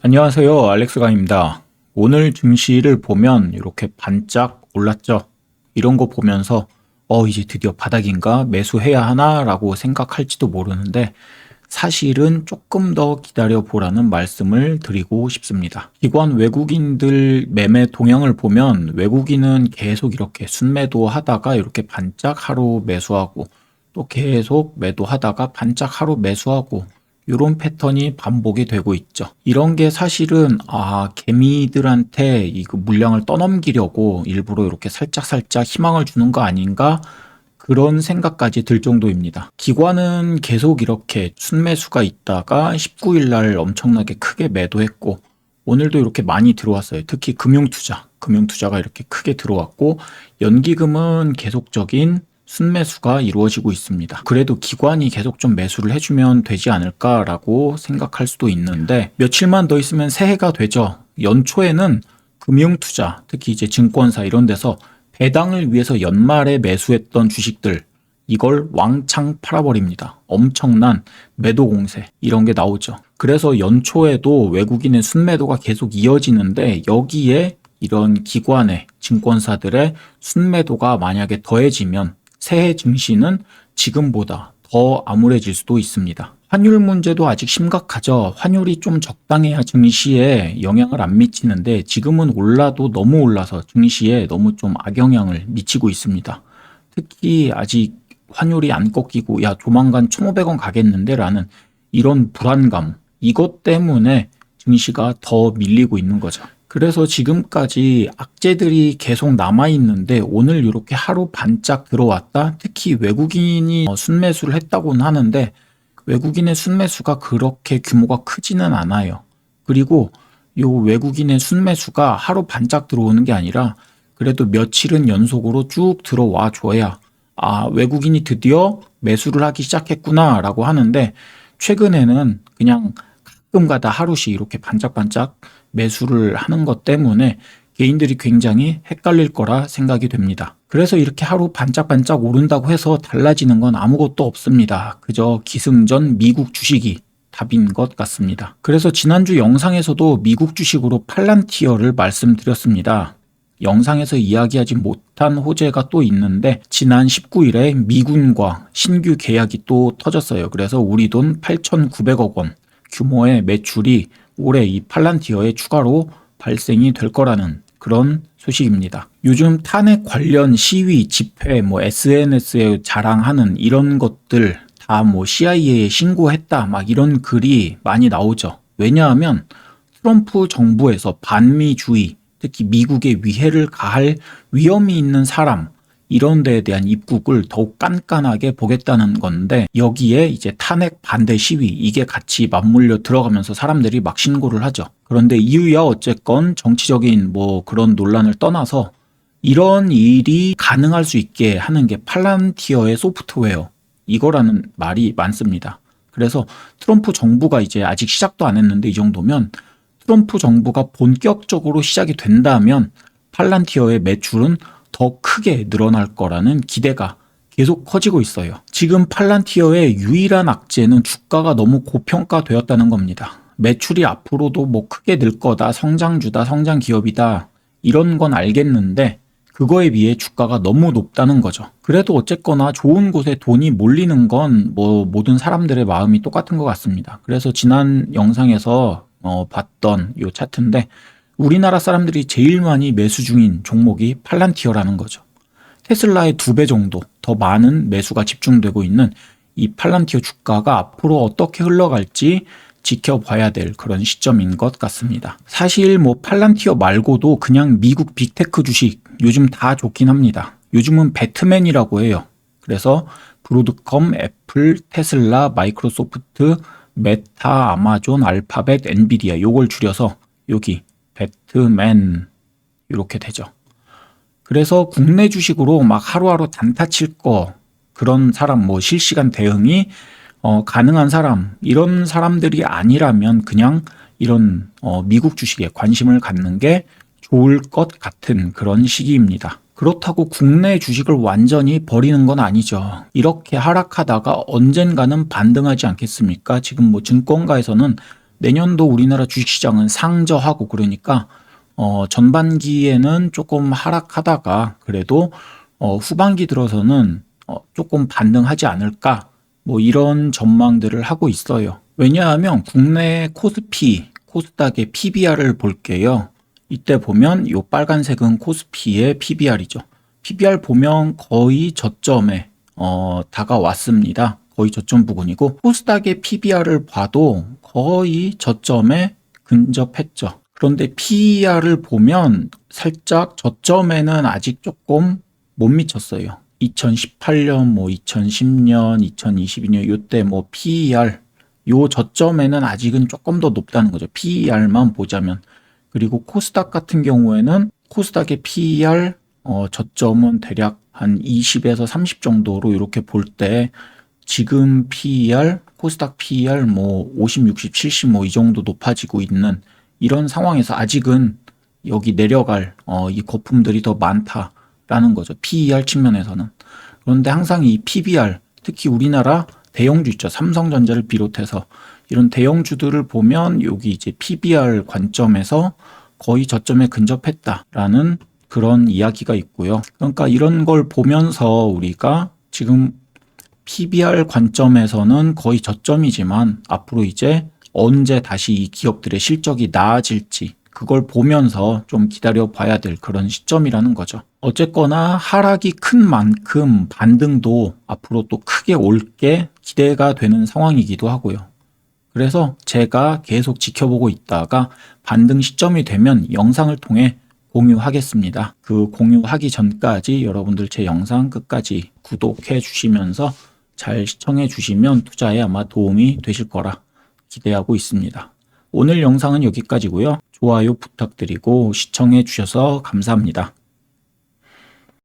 안녕하세요. 알렉스강입니다. 오늘 증시를 보면 이렇게 반짝 올랐죠. 이런 거 보면서 이제 드디어 바닥인가 매수해야 하나 라고 생각할지도 모르는데 사실은 조금 더 기다려 보라는 말씀을 드리고 싶습니다. 기관 외국인들 매매 동향을 보면 외국인은 계속 이렇게 순매도 하다가 이렇게 반짝 하루 매수하고 또 계속 매도하다가 반짝 하루 매수하고 이런 패턴이 반복이 되고 있죠. 이런 게 사실은 개미들한테 이 물량을 떠넘기려고 일부러 이렇게 살짝살짝 희망을 주는 거 아닌가? 그런 생각까지 들 정도입니다. 기관은 계속 이렇게 순매수가 있다가 19일 날 엄청나게 크게 매도했고 오늘도 이렇게 많이 들어왔어요. 특히 금융투자가 이렇게 크게 들어왔고 연기금은 계속적인 순매수가 이루어지고 있습니다. 그래도 기관이 계속 좀 매수를 해주면 되지 않을까라고 생각할 수도 있는데 며칠만 더 있으면 새해가 되죠. 연초에는 금융투자, 특히 이제 증권사 이런 데서 배당을 위해서 연말에 매수했던 주식들 이걸 왕창 팔아버립니다. 엄청난 매도 공세 이런 게 나오죠. 그래서 연초에도 외국인의 순매도가 계속 이어지는데 여기에 이런 기관의 증권사들의 순매도가 만약에 더해지면 새해 증시는 지금보다 더 암울해질 수도 있습니다. 환율 문제도 아직 심각하죠. 환율이 좀 적당해야 증시에 영향을 안 미치는데 지금은 올라도 너무 올라서 증시에 너무 좀 악영향을 미치고 있습니다. 특히 아직 환율이 안 꺾이고 조만간 1,500원 가겠는데 라는 이런 불안감 이것 때문에 증시가 더 밀리고 있는 거죠. 그래서 지금까지 악재들이 계속 남아있는데 오늘 이렇게 하루 반짝 들어왔다. 특히 외국인이 순매수를 했다고는 하는데 외국인의 순매수가 그렇게 규모가 크지는 않아요. 그리고 이 외국인의 순매수가 하루 반짝 들어오는 게 아니라 그래도 며칠은 연속으로 쭉 들어와 줘야 외국인이 드디어 매수를 하기 시작했구나 라고 하는데 최근에는 그냥 가끔가다 하루씩 이렇게 반짝반짝 매수를 하는 것 때문에 개인들이 굉장히 헷갈릴 거라 생각이 됩니다. 그래서 이렇게 하루 반짝반짝 오른다고 해서 달라지는 건 아무것도 없습니다. 그저 기승전 미국 주식이 답인 것 같습니다. 그래서 지난주 영상에서도 미국 주식으로 팔란티어를 말씀드렸습니다. 영상에서 이야기하지 못한 호재가 또 있는데 지난 19일에 미군과 신규 계약이 또 터졌어요. 그래서 우리 돈 8,900억 원 규모의 매출이 올해 이 팔란티어에 추가로 발생이 될 거라는 그런 소식입니다. 요즘 탄핵 관련 시위, 집회, SNS에 자랑하는 이런 것들 다 CIA에 신고했다 막 이런 글이 많이 나오죠. 왜냐하면 트럼프 정부에서 반미주의, 특히 미국에 위해를 가할 위험이 있는 사람 이런 데에 대한 입국을 더욱 깐깐하게 보겠다는 건데 여기에 이제 탄핵 반대 시위 이게 같이 맞물려 들어가면서 사람들이 막 신고를 하죠. 그런데 이유야 어쨌건 정치적인 그런 논란을 떠나서 이런 일이 가능할 수 있게 하는 게 팔란티어의 소프트웨어 이거라는 말이 많습니다. 그래서 트럼프 정부가 이제 아직 시작도 안 했는데 이 정도면 트럼프 정부가 본격적으로 시작이 된다면 팔란티어의 매출은 더 크게 늘어날 거라는 기대가 계속 커지고 있어요. 지금 팔란티어의 유일한 악재는 주가가 너무 고평가되었다는 겁니다. 매출이 앞으로도 크게 늘 거다, 성장주다, 성장 기업이다 이런 건 알겠는데 그거에 비해 주가가 너무 높다는 거죠. 그래도 어쨌거나 좋은 곳에 돈이 몰리는 건 모든 사람들의 마음이 똑같은 것 같습니다. 그래서 지난 영상에서 봤던 이 차트인데 우리나라 사람들이 제일 많이 매수 중인 종목이 팔란티어라는 거죠. 테슬라의 2배 정도 더 많은 매수가 집중되고 있는 이 팔란티어 주가가 앞으로 어떻게 흘러갈지 지켜봐야 될 그런 시점인 것 같습니다. 사실 팔란티어 말고도 그냥 미국 빅테크 주식 요즘 다 좋긴 합니다. 요즘은 배트맨이라고 해요. 그래서 브로드컴, 애플, 테슬라, 마이크로소프트, 메타, 아마존, 알파벳, 엔비디아 요걸 줄여서 여기 배트맨 이렇게 되죠. 그래서 국내 주식으로 막 하루하루 단타 칠 거 그런 사람 실시간 대응이 가능한 사람 이런 사람들이 아니라면 그냥 이런 미국 주식에 관심을 갖는 게 좋을 것 같은 그런 시기입니다. 그렇다고 국내 주식을 완전히 버리는 건 아니죠. 이렇게 하락하다가 언젠가는 반등하지 않겠습니까? 지금 증권가에서는 내년도 우리나라 주식시장은 상저하고 그러니까 전반기에는 조금 하락하다가 그래도 후반기 들어서는 조금 반등하지 않을까 뭐 이런 전망들을 하고 있어요. 왜냐하면 국내 코스피, 코스닥의 PBR을 볼게요. 이때 보면 이 빨간색은 코스피의 PBR이죠. PBR 보면 거의 저점에 다가왔습니다. 거의 저점 부근이고 코스닥의 PBR을 봐도 거의 저점에 근접했죠. 그런데 PER을 보면 살짝 저점에는 아직 조금 못 미쳤어요. 2018년, 뭐 2010년, 2022년 요때 뭐 PER 요 저점에는 아직은 조금 더 높다는 거죠. PER만 보자면. 그리고 코스닥 같은 경우에는 코스닥의 PER 저점은 대략 한 20에서 30 정도로 이렇게 볼 때 지금 PER, 코스닥 PER 뭐 50, 60, 70 뭐 이 정도 높아지고 있는 이런 상황에서 아직은 여기 내려갈 이 거품들이 더 많다라는 거죠. PER 측면에서는. 그런데 항상 이 PBR, 특히 우리나라 대형주 있죠. 삼성전자를 비롯해서 이런 대형주들을 보면 여기 이제 PBR 관점에서 거의 저점에 근접했다라는 그런 이야기가 있고요. 그러니까 이런 걸 보면서 우리가 지금 PBR 관점에서는 거의 저점이지만 앞으로 이제 언제 다시 이 기업들의 실적이 나아질지 그걸 보면서 좀 기다려 봐야 될 그런 시점이라는 거죠. 어쨌거나 하락이 큰 만큼 반등도 앞으로 또 크게 올 게 기대가 되는 상황이기도 하고요. 그래서 제가 계속 지켜보고 있다가 반등 시점이 되면 영상을 통해 공유하겠습니다. 그 공유하기 전까지 여러분들 제 영상 끝까지 구독해 주시면서 잘 시청해 주시면 투자에 아마 도움이 되실 거라 기대하고 있습니다. 오늘 영상은 여기까지고요. 좋아요 부탁드리고 시청해 주셔서 감사합니다.